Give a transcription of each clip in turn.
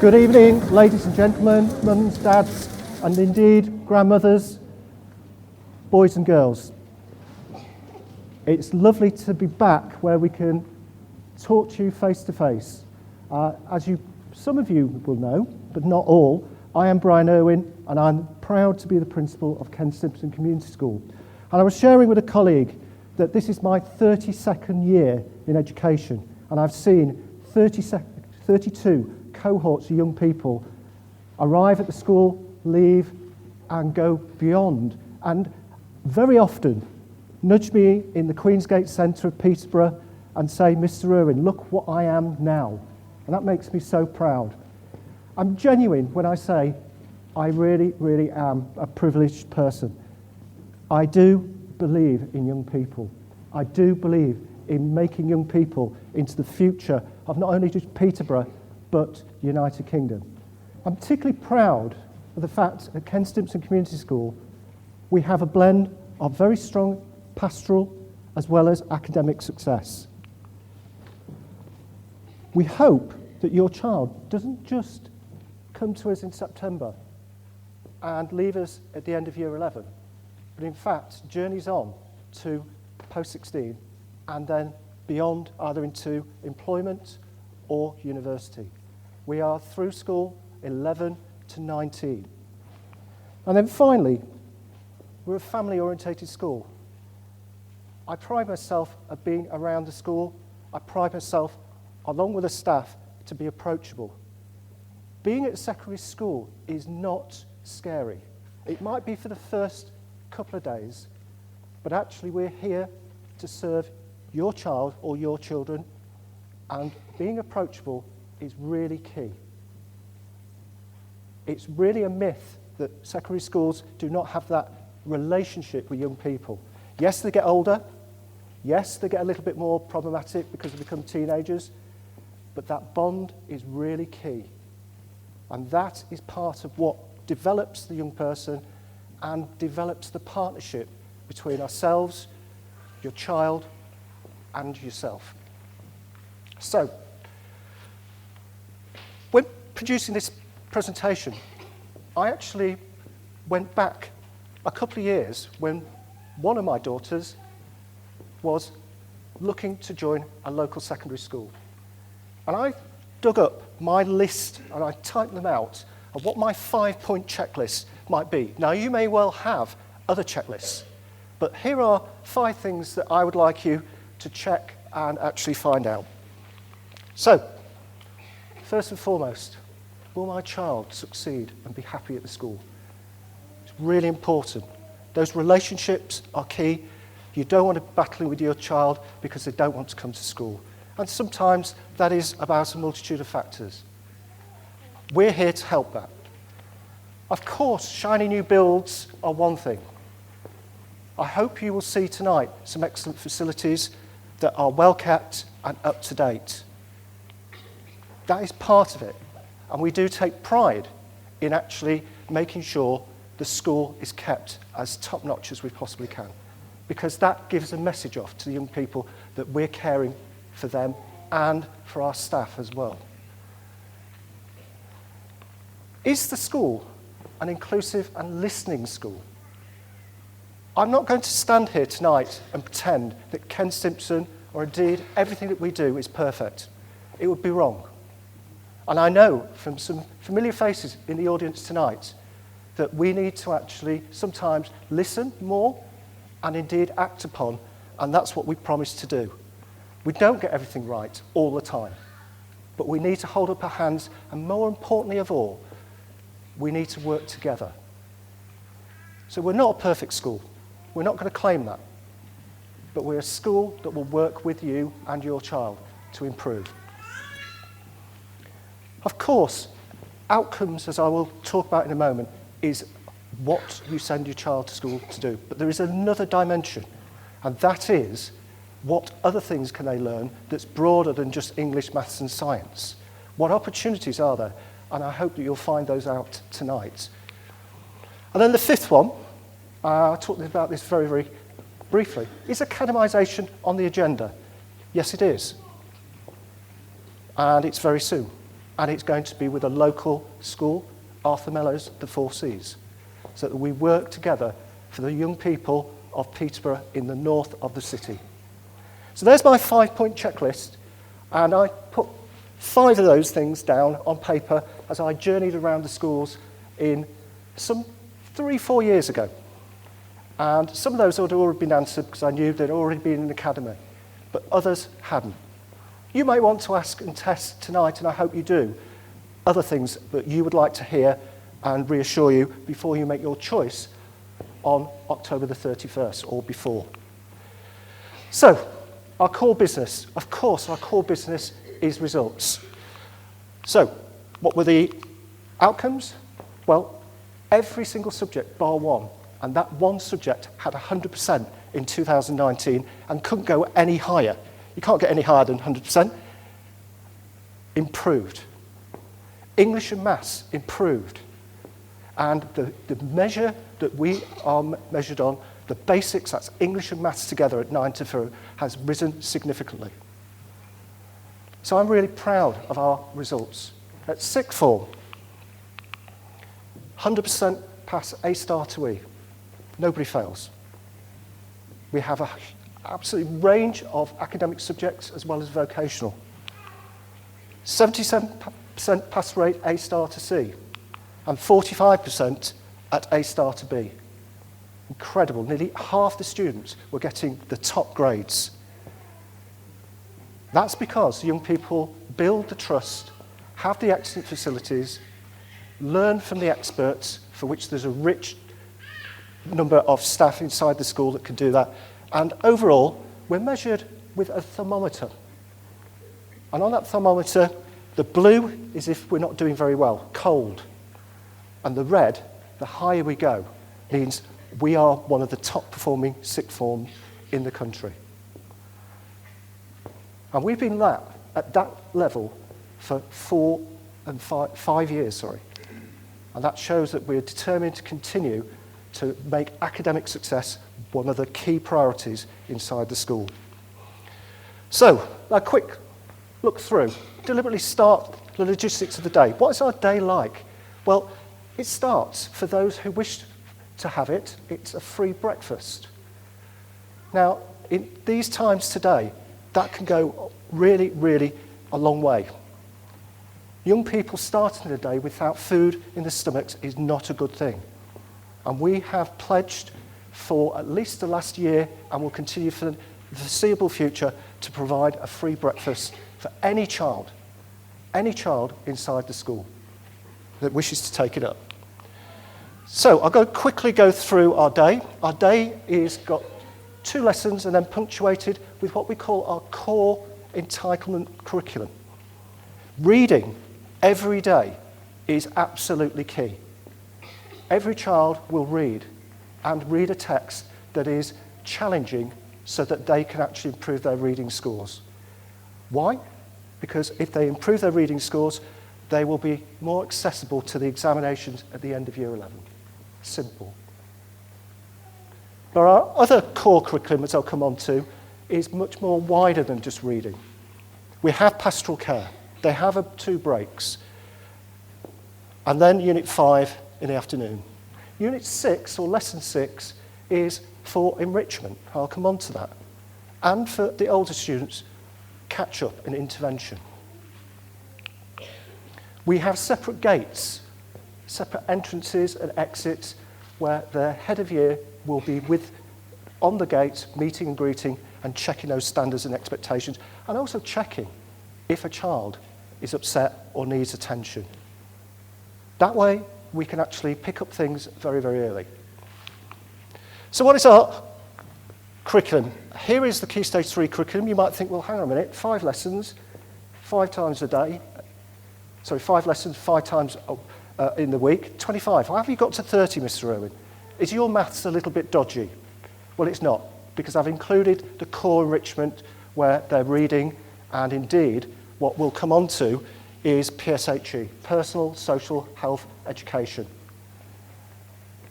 Good evening, ladies and gentlemen, mums, dads, and indeed grandmothers, boys and girls. It's lovely to be back where we can talk to you face to face. As some of you will know, but not all, I am Brian Irwin, and I'm proud to be the principal of Stimpson Community School. And I was sharing with a colleague that this is my 32nd year in education, and I've seen 32 cohorts of young people arrive at the school, leave, and go beyond, and very often nudge me in the Queensgate Centre of Peterborough and say, "Mr. Irwin, look what I am now." And that makes me so proud. I'm genuine when I say I really, really am a privileged person. I do believe in young people. I do believe in making young people into the future of not only just Peterborough, but United Kingdom. I'm particularly proud of the fact at Stimpson Community School we have a blend of very strong pastoral as well as academic success. We hope that your child doesn't just come to us in September and leave us at the end of year 11, but in fact journeys on to post-16 and then beyond, either into employment or university. We are through school 11 to 19. And then finally, we're a family-orientated school. I pride myself at being around the school. I pride myself, along with the staff, to be approachable. Being at a secondary school is not scary. It might be for the first couple of days, but actually we're here to serve your child or your children, and being approachable is really key. It's really a myth that secondary schools do not have that relationship with young people. Yes, they get older. Yes, they get a little bit more problematic because they become teenagers, but that bond is really key. And that is part of what develops the young person and develops the partnership between ourselves, your child, and yourself. So, when producing this presentation, I actually went back a couple of years when one of my daughters was looking to join a local secondary school. And I dug up my list and I typed them out of what my 5-point checklist might be. Now, you may well have other checklists, but here are 5 things that I would like you to check and actually find out. So, first and foremost, will my child succeed and be happy at the school? It's really important. Those relationships are key. You don't want to be battling with your child because they don't want to come to school. And sometimes that is about a multitude of factors. We're here to help that. Of course, shiny new builds are one thing. I hope you will see tonight some excellent facilities that are well kept and up to date. That is part of it. And we do take pride in actually making sure the school is kept as top-notch as we possibly can, because that gives a message off to the young people that we're caring for them and for our staff as well. Is the school an inclusive and listening school? I'm not going to stand here tonight and pretend that Stimpson, or indeed everything that we do, is perfect. It would be wrong. And I know from some familiar faces in the audience tonight that we need to actually sometimes listen more and indeed act upon, and that's what we promise to do. We don't get everything right all the time, but we need to hold up our hands, and more importantly of all, we need to work together. So we're not a perfect school. We're not going to claim that, but we're a school that will work with you and your child to improve. Of course, outcomes, as I will talk about in a moment, is what you send your child to school to do. But there is another dimension, and that is what other things can they learn that's broader than just English, maths and science. What opportunities are there? And I hope that you'll find those out tonight. And then the 5th one, I talked about this very, very briefly. Is academisation on the agenda? Yes, it is. And it's very soon. and it's going to be with a local school, Arthur Mellow's The Four Seas, so that we work together for the young people of Peterborough in the north of the city. So there's my 5-point checklist, and I put 5 of those things down on paper as I journeyed around the schools in some 3-4 years ago. And some of those had already been answered because I knew they'd already been in the academy, but others hadn't. You may want to ask and test tonight, and I hope you do, other things that you would like to hear and reassure you before you make your choice on October the 31st or before. So, our core business. Of course, our core business is results. So, what were the outcomes? Well, every single subject bar one, and that one subject had 100% in 2019 and couldn't go any higher. You can't get any higher than 100%. Improved. English and maths improved. And the measure that we are measured on, the basics, that's English and maths together at 9 to 4, has risen significantly. So I'm really proud of our results. At sixth form, 100% pass A star to E. Nobody fails. We have an absolute range of academic subjects as well as vocational. 77% pass rate A star to C, and 45% at A star to B. Incredible. Nearly half the students were getting the top grades. That's because young people build the trust, have the excellent facilities, learn from the experts, for which there's a rich number of staff inside the school that can do that. And overall, we're measured with a thermometer. And on that thermometer, the blue is if we're not doing very well, cold. And the red, the higher we go, means we are one of the top performing sixth forms in the country. And we've been at that level for 5 years. And that shows that we're determined to continue to make academic success one of the key priorities inside the school. So, a quick look through. Deliberately start the logistics of the day. What is our day like? Well, it starts, for those who wish to have it, it's a free breakfast. Now, in these times today, that can go really, really a long way. Young people starting the day without food in their stomachs is not a good thing. And we have pledged for at least the last year, and will continue for the foreseeable future, to provide a free breakfast for any child inside the school that wishes to take it up. So I'll quickly go through our day. Our day is got 2 lessons and then punctuated with what we call our core entitlement curriculum. Reading every day is absolutely key. Every child will read, and read a text that is challenging so that they can actually improve their reading scores. Why? Because if they improve their reading scores, they will be more accessible to the examinations at the end of year 11. Simple. But our other core curriculum, as I'll come on to, is much more wider than just reading. We have pastoral care. They have 2 breaks. And then Unit 5 in the afternoon. Unit 6, or Lesson 6, is for enrichment. I'll come on to that. And for the older students, catch-up and intervention. We have separate gates, separate entrances and exits, where the head of year will be on the gate, meeting and greeting, and checking those standards and expectations, and also checking if a child is upset or needs attention. That way, we can actually pick up things very, very early. So what is our curriculum? Here is the Key Stage 3 curriculum. You might think, well, hang on a minute, 5 lessons, 5 times a day. Sorry, 5 lessons, 5 times in the week, 25. How have you got to 30, Mr. Irwin? Is your maths a little bit dodgy? Well, it's not, because I've included the core enrichment where they're reading, and indeed, what we'll come on to is PSHE, Personal, Social, Health, Education.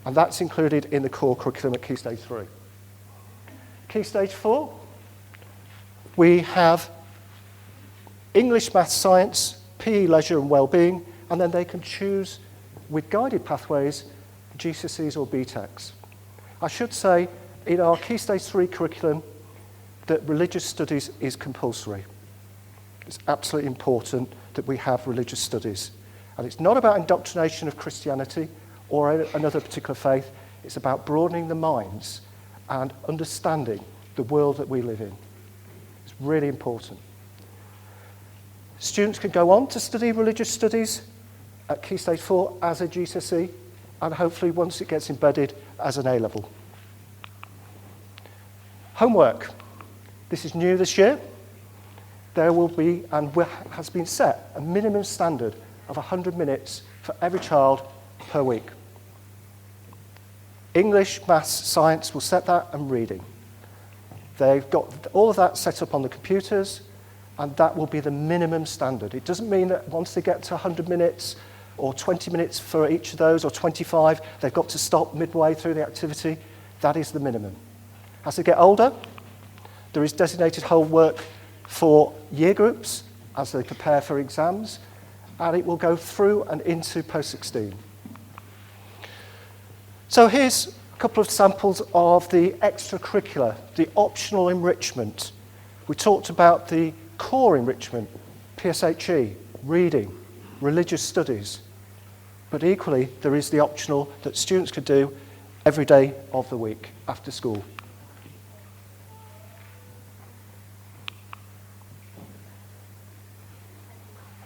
And that's included in the core curriculum at Key Stage 3. Key Stage 4, we have English, Maths, Science PE, leisure and well-being, and then they can choose, with guided pathways, GCSEs or BTECs. I should say, in our Key Stage 3 curriculum, that religious studies is compulsory. It's absolutely important that we have religious studies. And it's not about indoctrination of Christianity or another particular faith. It's about broadening the minds and understanding the world that we live in. It's really important. Students can go on to study religious studies at Key Stage 4 as a GCSE, and hopefully once it gets embedded as an A-level. Homework. This is new this year. There will be, and has been set, a minimum standard of 100 minutes for every child per week. English, maths, science will set that, and reading. They've got all of that set up on the computers, and that will be the minimum standard. It doesn't mean that once they get to 100 minutes or 20 minutes for each of those, or 25, they've got to stop midway through the activity. That is the minimum. As they get older, there is designated homework for year groups as they prepare for exams, and it will go through and into post-16. So here's a couple of samples of the extracurricular, the optional enrichment. We talked about the core enrichment, PSHE, reading, religious studies. But equally, there is the optional that students could do every day of the week after school.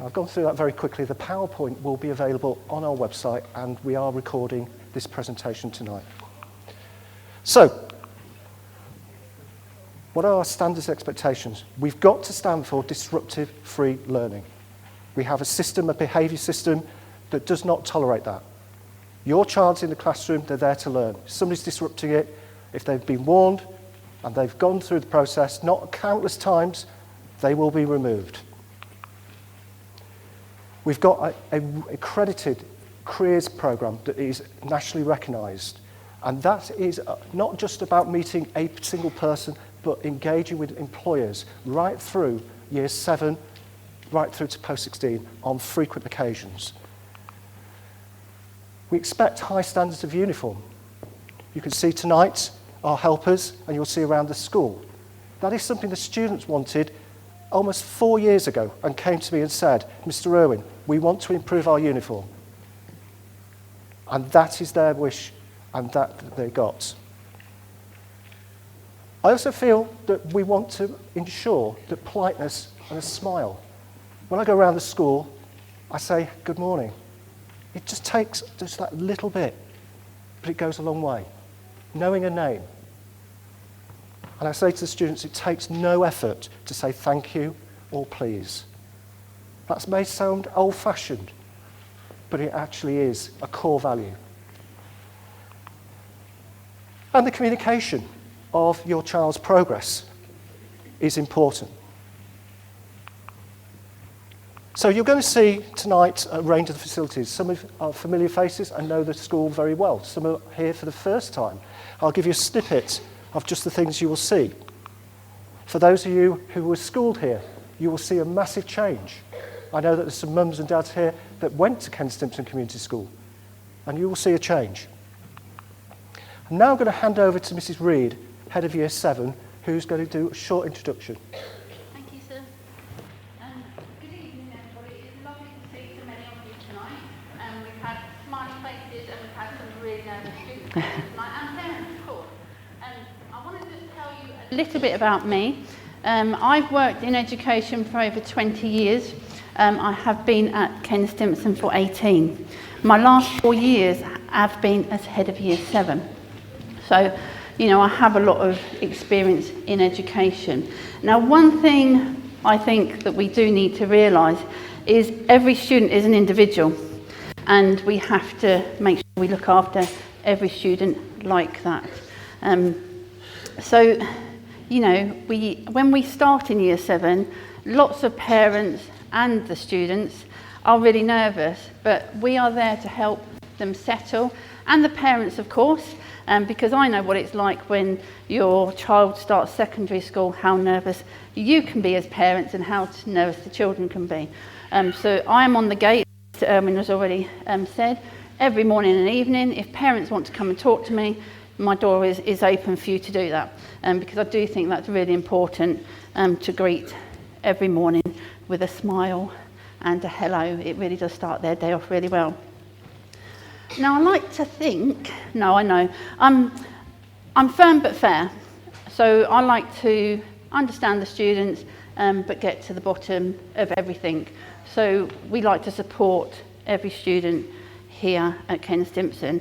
I've gone through that very quickly. The PowerPoint will be available on our website, and we are recording this presentation tonight. So, what are our standards expectations? We've got to stand for disruptive free learning. We have a system, a behaviour system, that does not tolerate that. Your child's in the classroom, they're there to learn. If somebody's disrupting it, if they've been warned and they've gone through the process, not countless times, they will be removed. We've got an accredited careers programme that is nationally recognised, and that is not just about meeting a single person, but engaging with employers right through year 7, right through to post-16 on frequent occasions. We expect high standards of uniform. You can see tonight our helpers, and you'll see around the school. That is something the students wanted almost 4 years ago and came to me and said, Mr. Irwin, we want to improve our uniform. And that is their wish, and that they got. I also feel that we want to ensure that politeness and a smile. When I go around the school, I say, good morning. It just takes just that little bit, but it goes a long way. Knowing a name. And I say to the students, it takes no effort to say thank you or please. That may sound old-fashioned, but it actually is a core value. And the communication of your child's progress is important. So you're going to see tonight a range of the facilities. Some are familiar faces and know the school very well. Some are here for the first time. I'll give you a snippet of just the things you will see. For those of you who were schooled here, you will see a massive change. I know that there's some mums and dads here that went to Stimpson Community School, and you will see a change. I'm now going to hand over to Mrs. Reid, Head of Year 7, who's going to do a short introduction. Thank you, sir. Good evening, everybody. It's lovely to see so many of you tonight. We've had smiling faces and we've had some really nervous students tonight, and parents, of course. I want to just tell you a little bit about me. I've worked in education for over 20 years. I have been at Stimpson for 18. My last 4 years have been as Head of Year 7. So, you know, I have a lot of experience in education. Now, one thing I think that we do need to realise is every student is an individual, and we have to make sure we look after every student like that. So, you know, when we start in Year 7, lots of parents and the students are really nervous, but we are there to help them settle, and the parents, of course, because I know what it's like when your child starts secondary school, how nervous you can be as parents and how nervous the children can be. So I'm on the gate, as Erwin has already said, every morning and evening. If parents want to come and talk to me, my door is open for you to do that, because I do think that's really important, to greet every morning with a smile and a hello. It really does start their day off really well. Now I like to think, no I know, I'm firm but fair. So I like to understand the students, but get to the bottom of everything. So we like to support every student here at Ken Stimpson.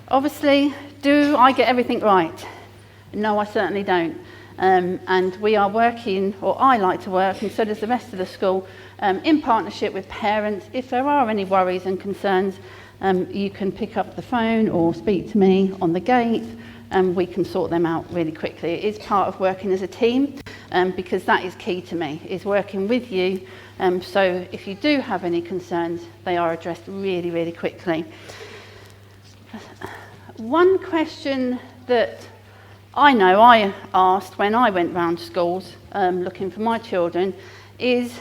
Obviously, do I get everything right? No, I certainly don't. And we are working, or I like to work, and so does the rest of the school, in partnership with parents. If there are any worries and concerns, you can pick up the phone or speak to me on the gate, and we can sort them out really quickly. It is part of working as a team, because that is key to me, is working with you. So if you do have any concerns, they are addressed really, really quickly. One question that I know I asked when I went round schools looking for my children is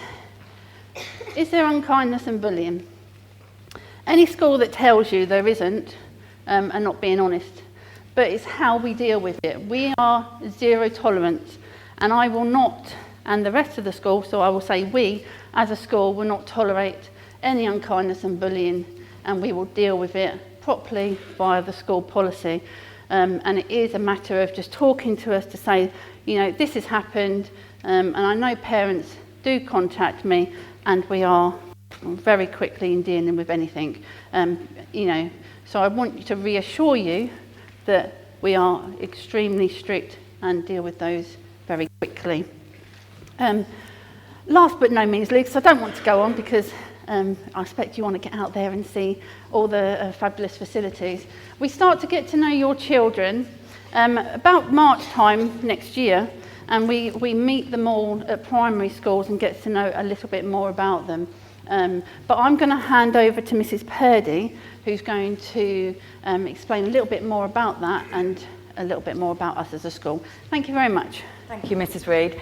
there unkindness and bullying? Any school that tells you there isn't are not being honest, but it's how we deal with it. We are zero tolerance, and I will not, and the rest of the school, so I will say we as a school will not tolerate any unkindness and bullying, and we will deal with it properly via the school policy. And it is a matter of just talking to us to say, you know, this has happened, and I know parents do contact me, and we are very quickly in dealing with anything. You know, so I want to reassure you that we are extremely strict and deal with those very quickly. Last but no means least, I don't want to go on because I expect you want to get out there and see all the fabulous facilities. We start to get to know your children about March time next year, and we meet them all at primary schools and get to know a little bit more about them. But I'm going to hand over to Mrs. Purdy, who's going to explain a little bit more about that and a little bit more about us as a school. Thank you very much. Thank you, Mrs. Reid.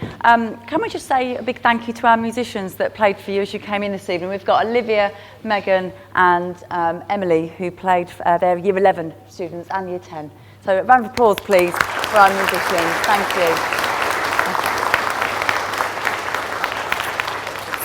Can we just say a big thank you to our musicians that played for you as you came in this evening. We've got Olivia, Megan and Emily, who played for their Year 11 students and Year 10. So a round of applause, please, for our musicians. Thank you.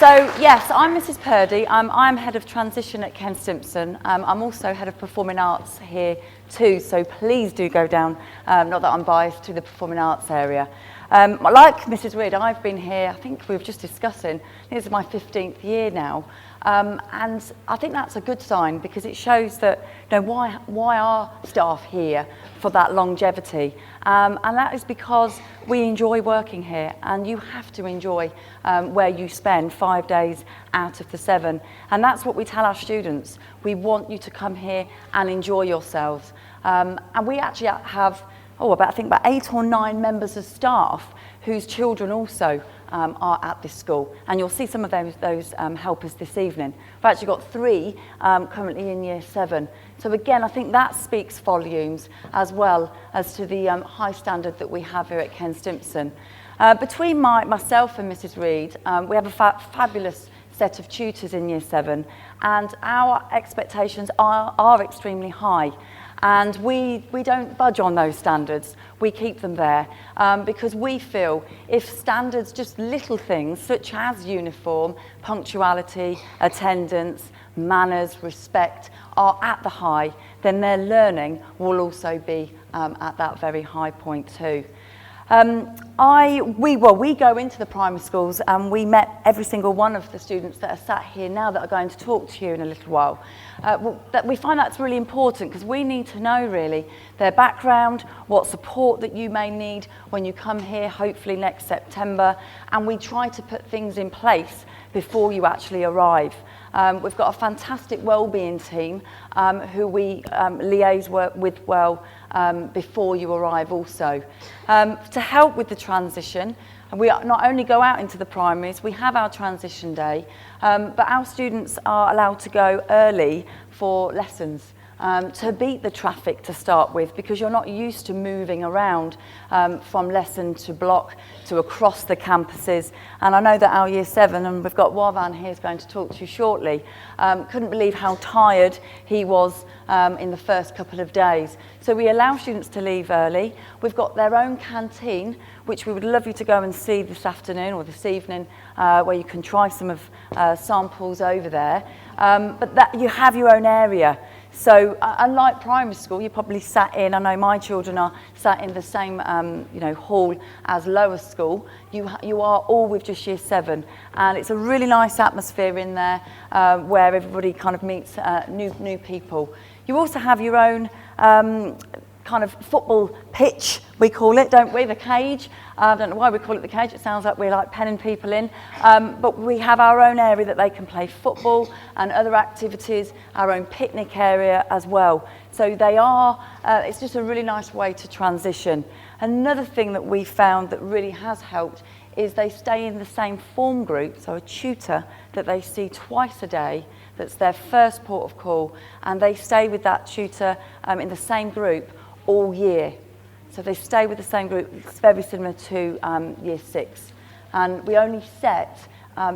So, yes, I'm Mrs. Purdy. I'm Head of Transition at Ken Stimpson. I'm also Head of Performing Arts here too, so please do go down, not that I'm biased, to the Performing Arts area. Like Mrs. Reid, I've been here, I think we were just discussing, this is my 15th year now, and I think that's a good sign because it shows that, you know, why are staff here for that longevity? And that is because we enjoy working here, and you have to enjoy where you spend 5 days out of the 7. And that's what we tell our students. We want you to come here and enjoy yourselves. And we actually have about 8 or 9 members of staff whose children also are at this school, and you'll see some of those helpers this evening. We've actually got 3 currently in Year 7. So again, I think that speaks volumes as well as to the high standard that we have here at Ken Stimpson. Between myself and Mrs. Reid, we have a fabulous set of tutors in Year 7, and our expectations are extremely high. And we don't budge on those standards. We keep them there because we feel if standards, just little things such as uniform, punctuality, attendance, manners, respect are at the high, then their learning will also be at that very high point too. We go into the primary schools and we met every single one of the students that are sat here now that are going to talk to you in a little while. We find that's really important because we need to know really their background, what support that you may need when you come here, hopefully next September, and we try to put things in place before you actually arrive. We've got a fantastic wellbeing team who we liaise with well before you arrive also. To help with the transition, we not only go out into the primaries, we have our transition day, but our students are allowed to go early for lessons. to beat the traffic to start with, because you're not used to moving around from lesson to block to across the campuses. And I know that our Year 7, and we've got Warvan here, is going to talk to you shortly, couldn't believe how tired he was in the first couple of days. So we allow students to leave early. We've got their own canteen, which we would love you to go and see this afternoon or this evening, where you can try some of samples over there. But that you have your own area. So unlike primary school, you probably sat in, I know my children are sat in the same hall as lower school. You are all with just Year 7, and it's a really nice atmosphere in there where everybody kind of meets new people. You also have your own kind of football pitch, we call it, don't we? The cage. I don't know why we call it the cage. It sounds like we're like penning people in. But we have our own area that they can play football and other activities, our own picnic area as well. So they are, it's just a really nice way to transition. Another thing that we found that really has helped is they stay in the same form group, so a tutor that they see twice a day, that's their first port of call, and they stay with that tutor in the same group all year. So they stay with the same group. It's very similar to Year 6. And we only set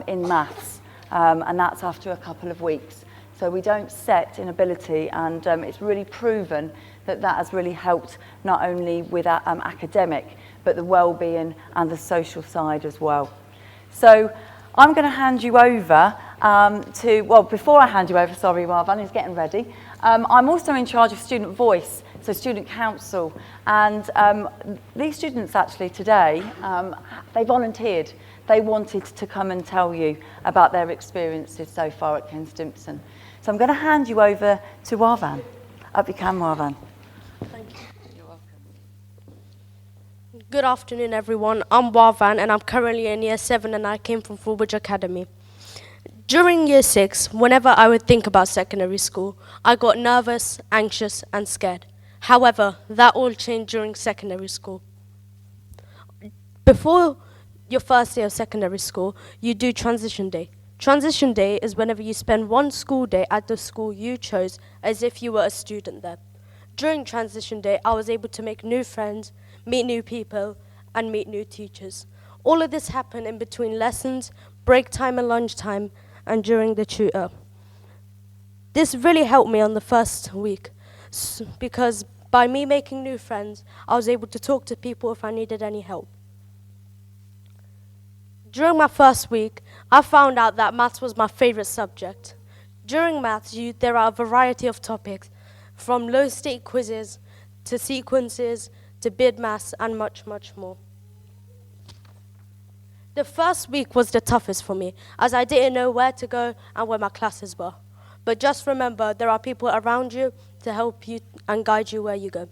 in maths, and that's after a couple of weeks. So we don't set in ability, and it's really proven that that has really helped not only with academic, but the well-being and the social side as well. So I'm going to hand you over before I hand you over, sorry, Warvan is getting ready. I'm also in charge of student voice, so student council, and these students actually today, they volunteered. They wanted to come and tell you about their experiences so far at Stimpson. So I'm going to hand you over to Warvan. Up you can, Warvan. Thank you. You're welcome. Good afternoon, everyone. I'm Warvan, and I'm currently in Year 7, and I came from Fulbridge Academy. During Year 6, whenever I would think about secondary school, I got nervous, anxious, and scared. However, that all changed during secondary school. Before your first day of secondary school, you do transition day. Transition day is whenever you spend one school day at the school you chose as if you were a student there. During transition day, I was able to make new friends, meet new people, and meet new teachers. All of this happened in between lessons, break time and lunch time, and during the tutor. This really helped me on the first week because by me making new friends, I was able to talk to people if I needed any help. During my first week, I found out that maths was my favorite subject. During maths, there are a variety of topics, from low-stake quizzes to sequences to bid maths and much, much more. The first week was the toughest for me, as I didn't know where to go and where my classes were. But just remember, there are people around you to help you and guide you where you go.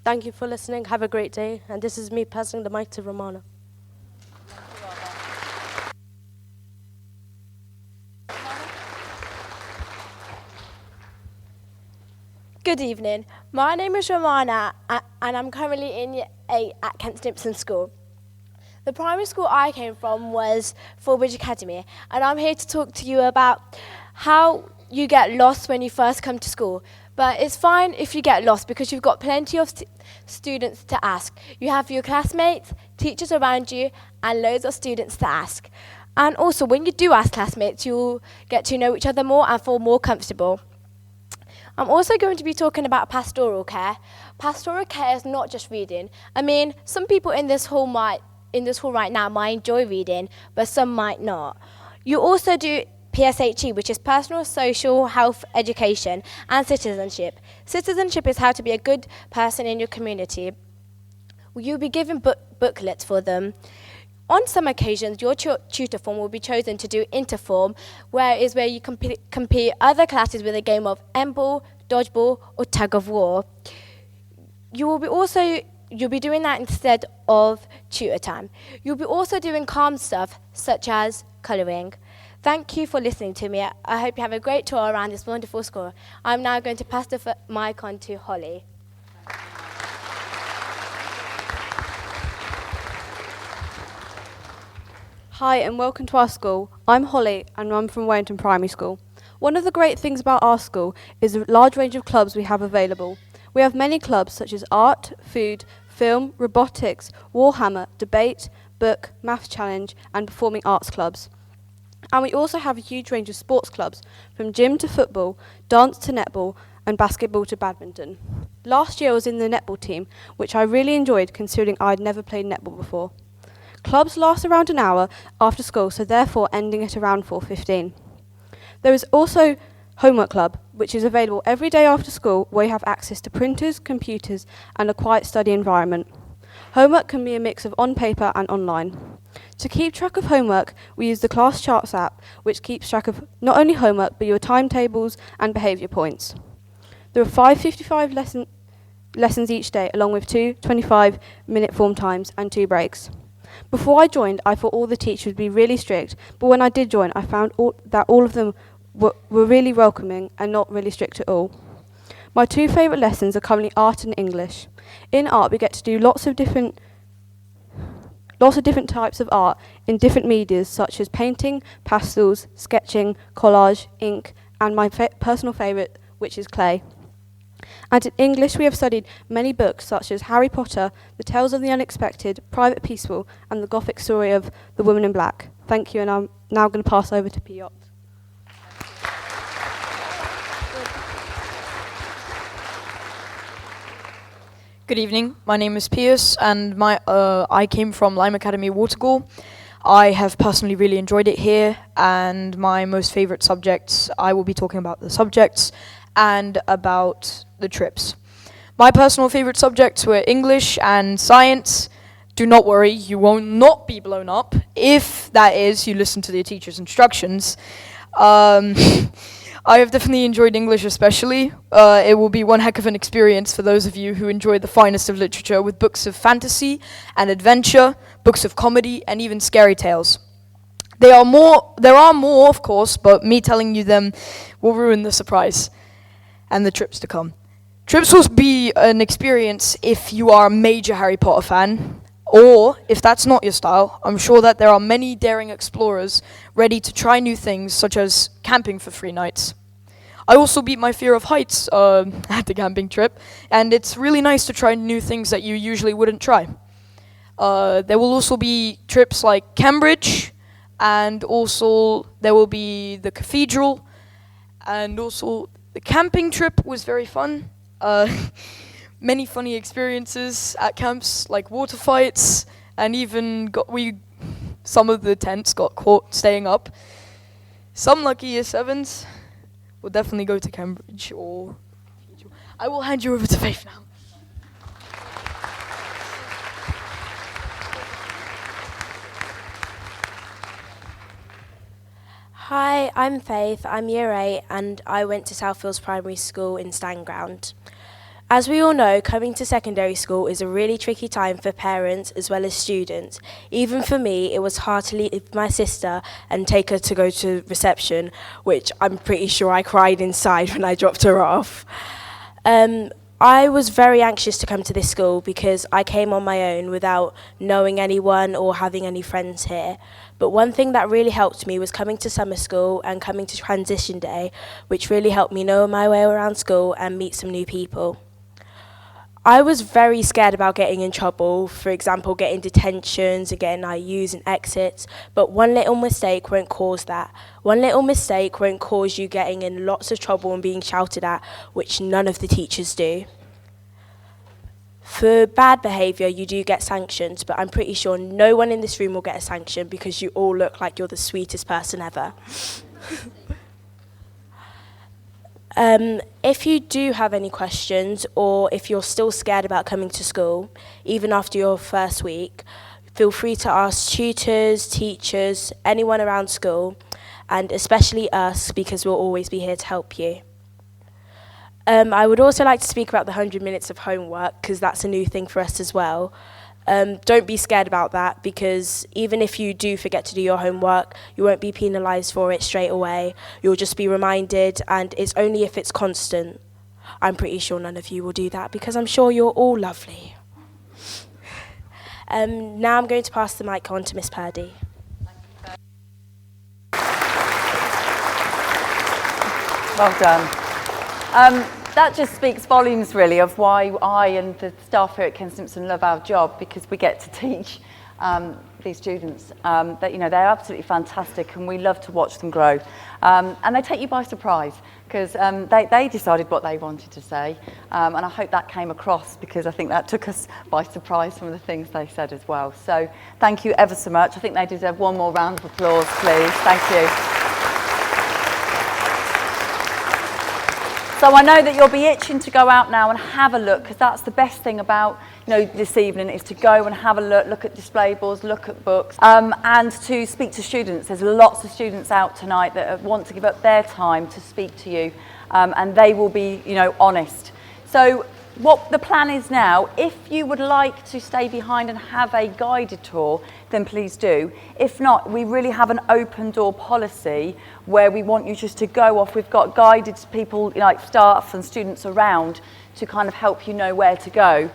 Thank you for listening. Have a great day. And this is me passing the mic to Romana. Good evening. My name is Romana, and I'm currently in Year 8 at Stimpson School. The primary school I came from was Fulbridge Academy, and I'm here to talk to you about how you get lost when you first come to school. But it's fine if you get lost because you've got plenty of students to ask. You have your classmates, teachers around you, and loads of students to ask. And also, when you do ask classmates, you'll get to know each other more and feel more comfortable. I'm also going to be talking about pastoral care. Pastoral care is not just reading. I mean, some people in this hall right now might enjoy reading, but some might not. You also do PSHE, which is Personal, Social, Health, Education, and Citizenship. Citizenship is how to be a good person in your community. You'll be given booklets for them. On some occasions, your tutor form will be chosen to do interform, where you compete other classes with a game of M-ball, dodgeball, or tug of war. You'll be doing that instead of tutor time. You'll be also doing calm stuff, such as colouring. Thank you for listening to me. I hope you have a great tour around this wonderful school. I'm now going to pass the mic on to Holly. Hi and welcome to our school. I'm Holly and I'm from Wellington Primary School. One of the great things about our school is the large range of clubs we have available. We have many clubs such as art, food, film, robotics, Warhammer, debate, book, math challenge and performing arts clubs. And we also have a huge range of sports clubs, from gym to football, dance to netball and basketball to badminton. Last year I was in the netball team, which I really enjoyed considering I'd never played netball before. Clubs last around an hour after school, so therefore ending at around 4:15. There is also Homework Club, which is available every day after school, where you have access to printers, computers and a quiet study environment. Homework can be a mix of on paper and online. To keep track of homework, we use the Class Charts app, which keeps track of not only homework, but your timetables and behaviour points. There are 5 55 lessons each day, along with 2 25-minute form times and 2 breaks. Before I joined, I thought all the teachers would be really strict, but when I did join, I found that all of them were really welcoming and not really strict at all. My 2 favourite lessons are currently art and English. In art, we get to do lots of different types of art in different medias, such as painting, pastels, sketching, collage, ink, and my personal favourite, which is clay. And in English, we have studied many books such as Harry Potter, The Tales of the Unexpected, Private Peaceful, and the Gothic story of The Woman in Black. Thank you, and I'm now going to pass over to Piotr. Good evening, my name is Piers and I came from Lime Academy Watergall. I have personally really enjoyed it here, and my most favourite subjects, I will be talking about the subjects and about the trips. My personal favourite subjects were English and science. Do not worry, you will not be blown up, if that is, you listen to the teacher's instructions. I have definitely enjoyed English especially. It will be one heck of an experience for those of you who enjoy the finest of literature, with books of fantasy and adventure, books of comedy, and even scary tales. There are more, of course, but me telling you them will ruin the surprise and the trips to come. Trips will be an experience if you are a major Harry Potter fan, or if that's not your style. I'm sure that there are many daring explorers ready to try new things, such as camping for 3 nights. I also beat my fear of heights at the camping trip, and it's really nice to try new things that you usually wouldn't try. There will also be trips like Cambridge, and also there will be the cathedral, and also the camping trip was very fun. Many funny experiences at camps, like water fights, and even some of the tents got caught staying up. Some lucky year 7s will definitely go to Cambridge or... I will hand you over to Faith now. Hi, I'm Faith. I'm year 8 and I went to Southfields Primary School in Stanground. As we all know, coming to secondary school is a really tricky time for parents as well as students. Even for me, it was hard to leave my sister and take her to go to reception, which I'm pretty sure I cried inside when I dropped her off. I was very anxious to come to this school because I came on my own without knowing anyone or having any friends here. But one thing that really helped me was coming to summer school and coming to transition day, which really helped me know my way around school and meet some new people. I was very scared about getting in trouble, for example, getting detentions and getting IUs and exits, but one little mistake won't cause that. One little mistake won't cause you getting in lots of trouble and being shouted at, which none of the teachers do. For bad behaviour, you do get sanctions, but I'm pretty sure no one in this room will get a sanction because you all look like you're the sweetest person ever. If you do have any questions, or if you're still scared about coming to school, even after your first week, feel free to ask tutors, teachers, anyone around school, and especially us, because we'll always be here to help you. I would also like to speak about the 100 minutes of homework, because that's a new thing for us as well. Don't be scared about that, because even if you do forget to do your homework, you won't be penalised for it straight away. You'll just be reminded, and it's only if it's constant. I'm pretty sure none of you will do that, because I'm sure you're all lovely. Now I'm going to pass the mic on to Miss Purdy. Well done. That just speaks volumes, really, of why I and the staff here at Ken Stimpson love our job, because we get to teach these students that, you know, they're absolutely fantastic, and we love to watch them grow. And they take you by surprise, because they decided what they wanted to say, and I hope that came across, because I think that took us by surprise, some of the things they said as well. So thank you ever so much. I think they deserve one more round of applause, please. Thank you. So I know that you'll be itching to go out now and have a look, because that's the best thing about, you know, this evening, is to go and have a look at display boards, look at books, and to speak to students. There's lots of students out tonight that want to give up their time to speak to you, and they will be, you know, honest. So what the plan is now, if you would like to stay behind and have a guided tour, then please do. If not, we really have an open door policy where we want you just to go off. We've got guided people, like staff and students around, to kind of help you know where to go.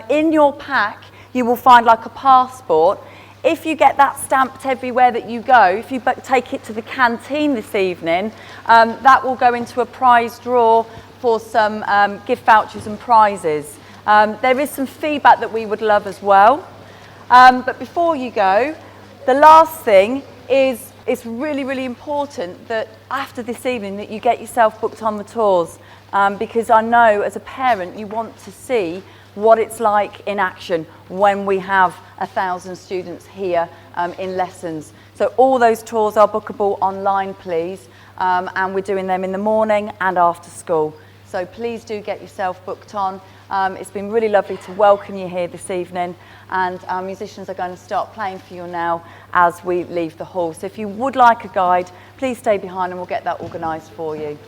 In your pack, you will find like a passport. If you get that stamped everywhere that you go, if you take it to the canteen this evening, that will go into a prize draw for some gift vouchers and prizes. There is some feedback that we would love as well. But before you go, the last thing is, it's really, really important that after this evening that you get yourself booked on the tours, because I know as a parent you want to see what it's like in action when we have 1,000 students here in lessons. So all those tours are bookable online, please, and we're doing them in the morning and after school. So please do get yourself booked on. It's been really lovely to welcome you here this evening, and our musicians are going to start playing for you now as we leave the hall. So if you would like a guide, please stay behind and we'll get that organised for you.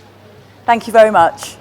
Thank you very much.